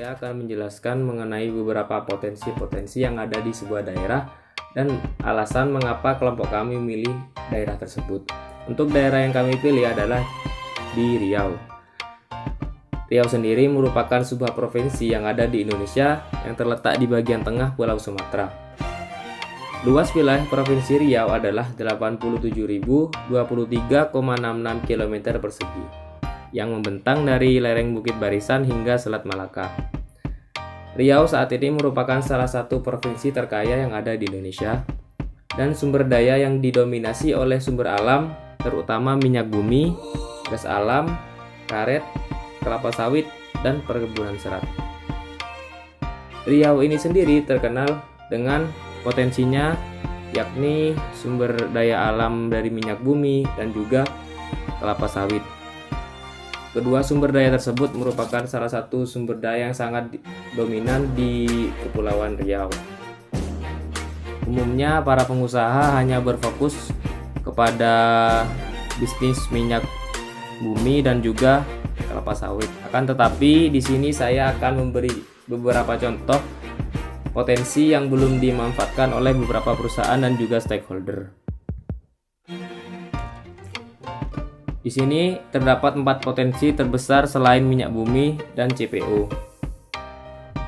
saya akan menjelaskan mengenai beberapa potensi-potensi yang ada di sebuah daerah dan alasan mengapa kelompok kami memilih daerah tersebut. Untuk daerah yang kami pilih adalah di Riau. Riau sendiri merupakan sebuah provinsi yang ada di Indonesia yang terletak di bagian tengah Pulau Sumatera. Luas wilayah Provinsi Riau adalah 87.023,66 km persegi yang membentang dari lereng Bukit Barisan hingga Selat Malaka. Riau saat ini merupakan salah satu provinsi terkaya yang ada di Indonesia dan sumber daya yang didominasi oleh sumber alam terutama minyak bumi, gas alam, karet, kelapa sawit, dan perkebunan serat. Riau ini sendiri terkenal dengan potensinya yakni sumber daya alam dari minyak bumi dan juga kelapa sawit. Kedua sumber daya tersebut merupakan salah satu sumber daya yang sangat dominan di Kepulauan Riau. Umumnya para pengusaha hanya berfokus kepada bisnis minyak bumi dan juga kelapa sawit. Akan tetapi di sini saya akan memberi beberapa contoh potensi yang belum dimanfaatkan oleh beberapa perusahaan dan juga stakeholder. Di sini terdapat 4 potensi terbesar selain minyak bumi dan CPO.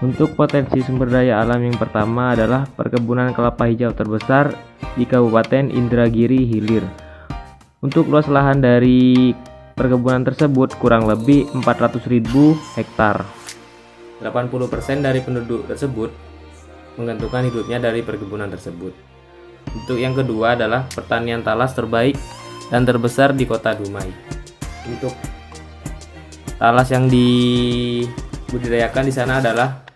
Untuk potensi sumber daya alam yang pertama adalah perkebunan kelapa hijau terbesar di Kabupaten Indragiri Hilir. Untuk luas lahan dari perkebunan tersebut kurang lebih 400.000 hektar. 80% dari penduduk tersebut menggantungkan hidupnya dari perkebunan tersebut. Untuk yang kedua adalah pertanian talas terbaik dan terbesar di Kota Dumai. Untuk talas yang dibudidayakan di sana adalah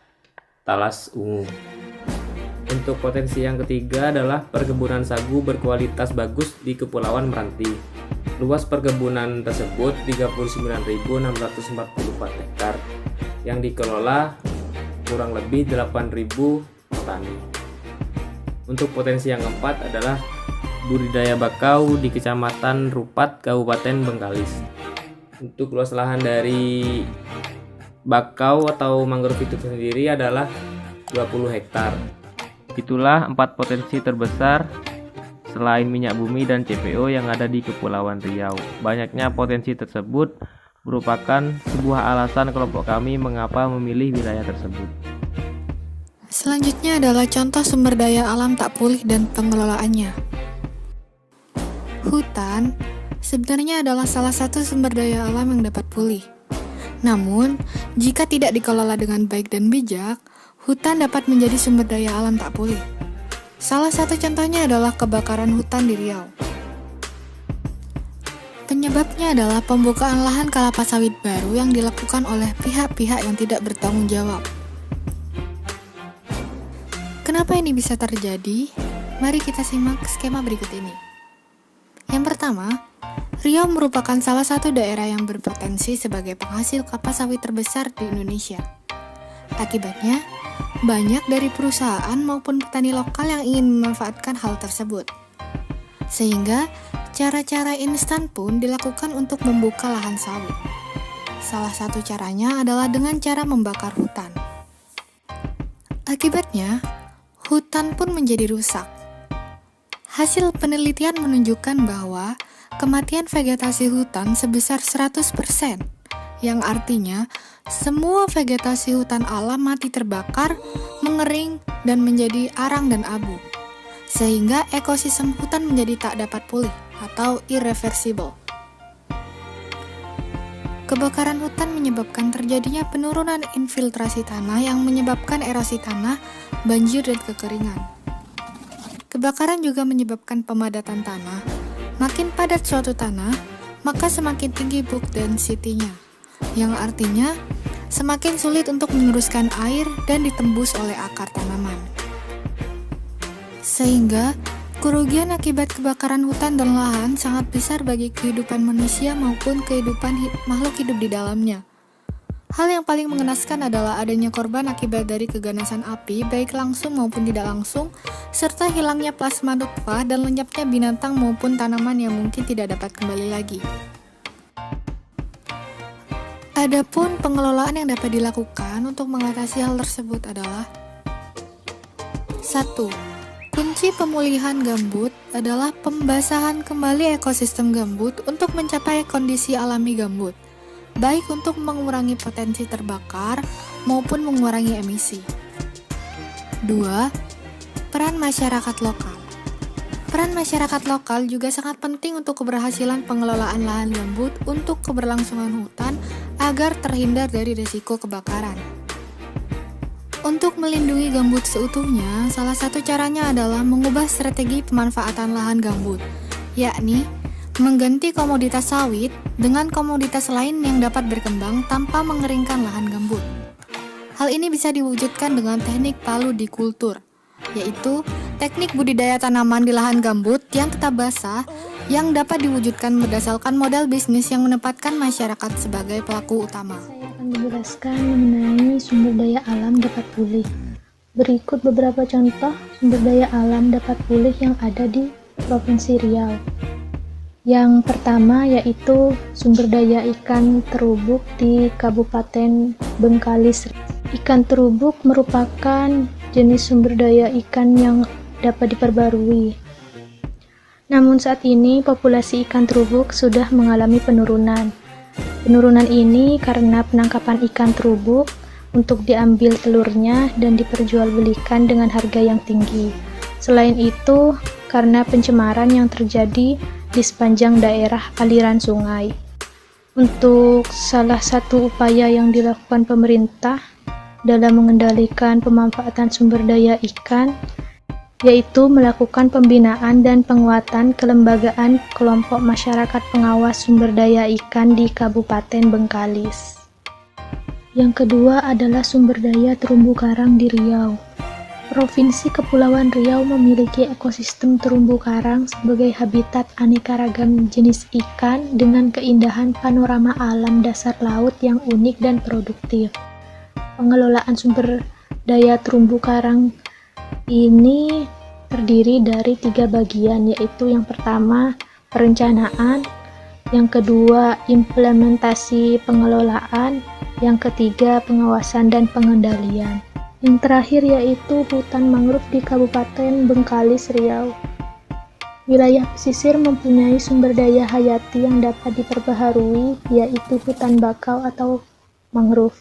talas ungu. Untuk potensi yang ketiga adalah perkebunan sagu berkualitas bagus di Kepulauan Meranti. Luas perkebunan tersebut 39.644 hektar yang dikelola kurang lebih 8.000 petani. Untuk potensi yang keempat adalah budidaya bakau di Kecamatan Rupat, Kabupaten Bengkalis. Untuk luas lahan dari bakau atau mangrove itu sendiri adalah 20 hektar. Itulah 4 potensi terbesar selain minyak bumi dan CPO yang ada di Kepulauan Riau. Banyaknya potensi tersebut merupakan sebuah alasan kelompok kami mengapa memilih wilayah tersebut. Selanjutnya adalah contoh sumber daya alam tak pulih dan pengelolaannya. Hutan sebenarnya adalah salah satu sumber daya alam yang dapat pulih. Namun, jika tidak dikelola dengan baik dan bijak, hutan dapat menjadi sumber daya alam tak pulih. Salah satu contohnya adalah kebakaran hutan di Riau. Penyebabnya adalah pembukaan lahan kelapa sawit baru yang dilakukan oleh pihak-pihak yang tidak bertanggung jawab. Kenapa ini bisa terjadi? Mari kita simak skema berikut ini. Yang pertama, Riau merupakan salah satu daerah yang berpotensi sebagai penghasil kelapa sawit terbesar di Indonesia. Akibatnya, banyak dari perusahaan maupun petani lokal yang ingin memanfaatkan hal tersebut. Sehingga, cara-cara instan pun dilakukan untuk membuka lahan sawit. Salah satu caranya adalah dengan cara membakar hutan. Akibatnya, hutan pun menjadi rusak. Hasil penelitian menunjukkan bahwa kematian vegetasi hutan sebesar 100%, yang artinya semua vegetasi hutan alam mati terbakar, mengering, dan menjadi arang dan abu. Sehingga ekosistem hutan menjadi tak dapat pulih atau irreversible. Kebakaran hutan menyebabkan terjadinya penurunan infiltrasi tanah yang menyebabkan erosi tanah, banjir, dan kekeringan. Kebakaran juga menyebabkan pemadatan tanah. Makin padat suatu tanah, maka semakin tinggi bulk density-nya, yang artinya semakin sulit untuk meneruskan air dan ditembus oleh akar tanaman. Sehingga, kerugian akibat kebakaran hutan dan lahan sangat besar bagi kehidupan manusia maupun kehidupan makhluk hidup di dalamnya. Hal yang paling mengenaskan adalah adanya korban akibat dari keganasan api, baik langsung maupun tidak langsung, serta hilangnya plasma nutfah dan lenyapnya binatang maupun tanaman yang mungkin tidak dapat kembali lagi. Adapun pengelolaan yang dapat dilakukan untuk mengatasi hal tersebut adalah 1. Kunci pemulihan gambut adalah pembasahan kembali ekosistem gambut untuk mencapai kondisi alami gambut, baik untuk mengurangi potensi terbakar maupun mengurangi emisi. 2. Peran masyarakat lokal. Peran masyarakat lokal juga sangat penting untuk keberhasilan pengelolaan lahan gambut untuk keberlangsungan hutan agar terhindar dari risiko kebakaran. Untuk melindungi gambut seutuhnya, salah satu caranya adalah mengubah strategi pemanfaatan lahan gambut, yakni mengganti komoditas sawit dengan komoditas lain yang dapat berkembang tanpa mengeringkan lahan gambut. Hal ini bisa diwujudkan dengan teknik paludikultur, yaitu teknik budidaya tanaman di lahan gambut yang tetap basah yang dapat diwujudkan berdasarkan model bisnis yang menempatkan masyarakat sebagai pelaku utama. Saya akan menjelaskan mengenai sumber daya alam dapat pulih. Berikut beberapa contoh sumber daya alam dapat pulih yang ada di Provinsi Riau. Yang pertama yaitu sumber daya ikan terubuk di Kabupaten Bengkalis. Ikan terubuk merupakan jenis sumber daya ikan yang dapat diperbarui. Namun saat ini populasi ikan terubuk sudah mengalami penurunan. Penurunan ini karena penangkapan ikan terubuk untuk diambil telurnya dan diperjualbelikan dengan harga yang tinggi. Selain itu, karena pencemaran yang terjadi di sepanjang daerah aliran sungai. Untuk salah satu upaya yang dilakukan pemerintah dalam mengendalikan pemanfaatan sumber daya ikan, yaitu melakukan pembinaan dan penguatan kelembagaan kelompok masyarakat pengawas sumber daya ikan di Kabupaten Bengkalis. Yang kedua adalah sumber daya terumbu karang di Riau. Provinsi Kepulauan Riau memiliki ekosistem terumbu karang sebagai habitat aneka ragam jenis ikan dengan keindahan panorama alam dasar laut yang unik dan produktif. Pengelolaan sumber daya terumbu karang ini terdiri dari 3 bagian, yaitu yang pertama perencanaan, yang kedua implementasi pengelolaan, yang ketiga pengawasan dan pengendalian. Yang terakhir yaitu hutan mangrove di Kabupaten Bengkalis, Riau. Wilayah pesisir mempunyai sumber daya hayati yang dapat diperbaharui, yaitu hutan bakau atau mangrove.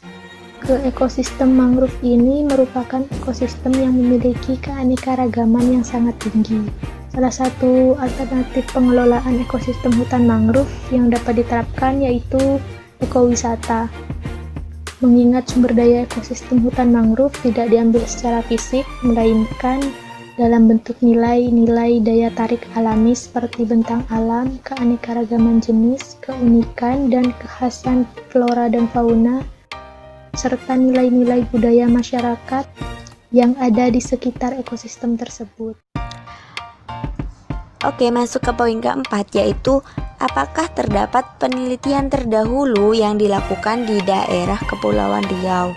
Ekosistem mangrove ini merupakan ekosistem yang memiliki keanekaragaman yang sangat tinggi. Salah satu alternatif pengelolaan ekosistem hutan mangrove yang dapat diterapkan yaitu ekowisata. Mengingat sumber daya ekosistem hutan mangrove tidak diambil secara fisik, melainkan dalam bentuk nilai-nilai daya tarik alami seperti bentang alam, keanekaragaman jenis, keunikan, dan kekhasan flora dan fauna, serta nilai-nilai budaya masyarakat yang ada di sekitar ekosistem tersebut. Oke, masuk ke poin keempat, yaitu apakah terdapat penelitian terdahulu yang dilakukan di daerah Kepulauan Riau.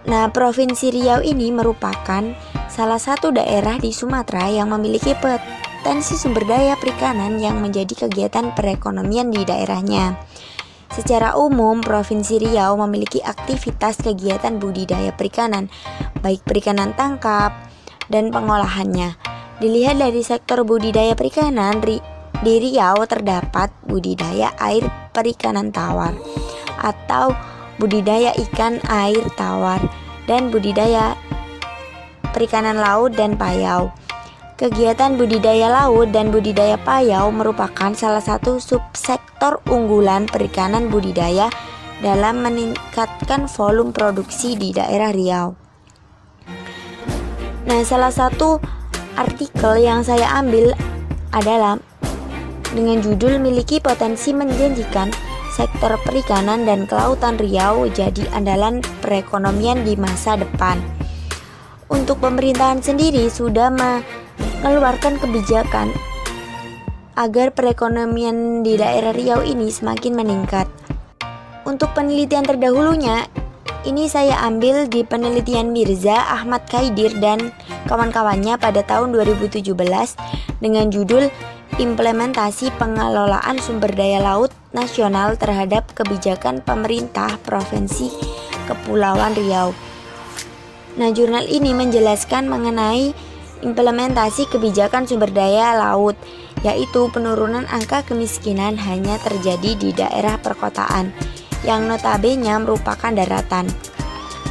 Nah, Provinsi Riau ini merupakan salah satu daerah di Sumatera yang memiliki potensi sumber daya perikanan yang menjadi kegiatan perekonomian di daerahnya. Secara umum, Provinsi Riau memiliki aktivitas kegiatan budidaya perikanan, baik perikanan tangkap dan pengolahannya. Dilihat dari sektor budidaya perikanan, di Riau terdapat budidaya air perikanan tawar atau budidaya ikan air tawar dan budidaya perikanan laut dan payau. Kegiatan budidaya laut dan budidaya payau merupakan salah satu subsektor unggulan perikanan budidaya dalam meningkatkan volume produksi di daerah Riau. Nah, salah satu artikel yang saya ambil adalah dengan judul "Miliki Potensi Menjanjikan, Sektor Perikanan dan Kelautan Riau Jadi Andalan Perekonomian di Masa Depan". Untuk pemerintahan sendiri sudah mengeluarkan kebijakan agar perekonomian di daerah Riau ini semakin meningkat. Untuk penelitian terdahulunya, ini saya ambil di penelitian Mirza Ahmad Khaidir dan kawan-kawannya pada tahun 2017 dengan judul "Implementasi Pengelolaan Sumber Daya Laut nasional terhadap kebijakan pemerintah Provinsi Kepulauan Riau. Nah, jurnal ini menjelaskan mengenai implementasi kebijakan sumber daya laut, yaitu penurunan angka kemiskinan hanya terjadi di daerah perkotaan, yang notabene merupakan daratan.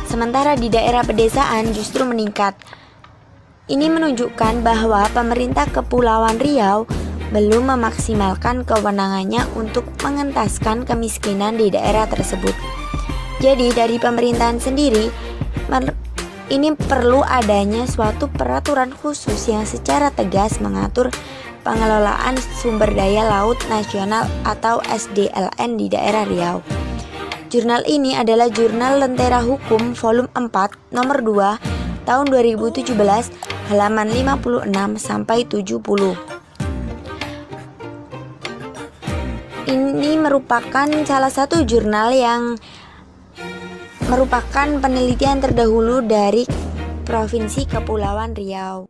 Sementara di daerah pedesaan justru meningkat. Ini menunjukkan bahwa pemerintah Kepulauan Riau belum memaksimalkan kewenangannya untuk mengentaskan kemiskinan di daerah tersebut. Jadi dari pemerintahan sendiri, ini perlu adanya suatu peraturan khusus yang secara tegas mengatur pengelolaan sumber daya laut nasional atau SDLN di daerah Riau. Jurnal ini adalah Jurnal Lentera Hukum Volume 4 nomor 2 tahun 2017 halaman 56 sampai 70. Ini merupakan salah satu jurnal yang merupakan penelitian terdahulu dari Provinsi Kepulauan Riau.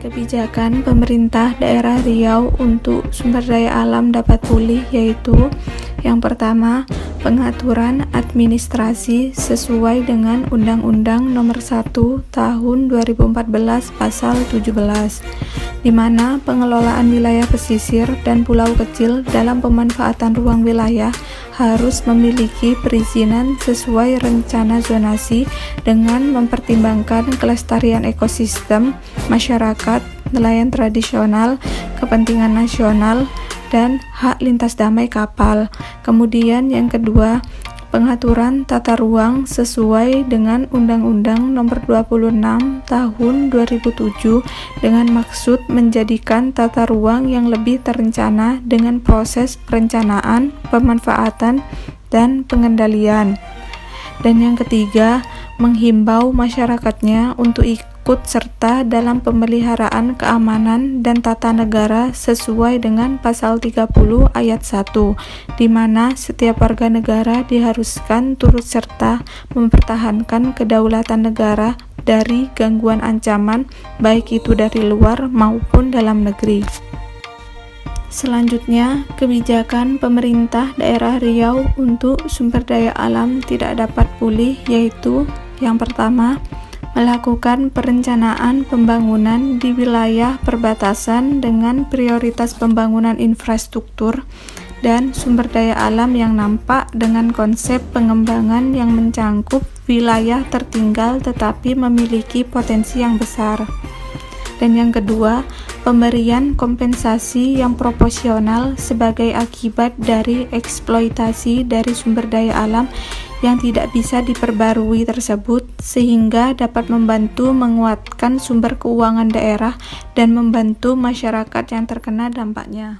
Kebijakan pemerintah daerah Riau untuk sumber daya alam dapat pulih yaitu yang pertama, pengaturan administrasi sesuai dengan Undang-Undang Nomor 1 Tahun 2014 Pasal 17, di mana pengelolaan wilayah pesisir dan pulau kecil dalam pemanfaatan ruang wilayah harus memiliki perizinan sesuai rencana zonasi dengan mempertimbangkan kelestarian ekosistem, masyarakat, nelayan tradisional, kepentingan nasional, dan hak lintas damai kapal. Kemudian yang kedua, pengaturan tata ruang sesuai dengan Undang-Undang Nomor 26 Tahun 2007 dengan maksud menjadikan tata ruang yang lebih terencana dengan proses perencanaan, pemanfaatan, dan pengendalian. Dan yang ketiga, menghimbau masyarakatnya untuk ikut serta dalam pemeliharaan keamanan dan tata negara sesuai dengan pasal 30 ayat 1, di mana setiap warga negara diharuskan turut serta mempertahankan kedaulatan negara dari gangguan ancaman baik itu dari luar maupun dalam negeri. Selanjutnya, kebijakan pemerintah daerah Riau untuk sumber daya alam tidak dapat pulih yaitu yang pertama, melakukan perencanaan pembangunan di wilayah perbatasan dengan prioritas pembangunan infrastruktur dan sumber daya alam yang nampak dengan konsep pengembangan yang mencangkup wilayah tertinggal tetapi memiliki potensi yang besar. Dan yang kedua, pemberian kompensasi yang proporsional sebagai akibat dari eksploitasi dari sumber daya alam yang tidak bisa diperbarui tersebut, sehingga dapat membantu menguatkan sumber keuangan daerah dan membantu masyarakat yang terkena dampaknya.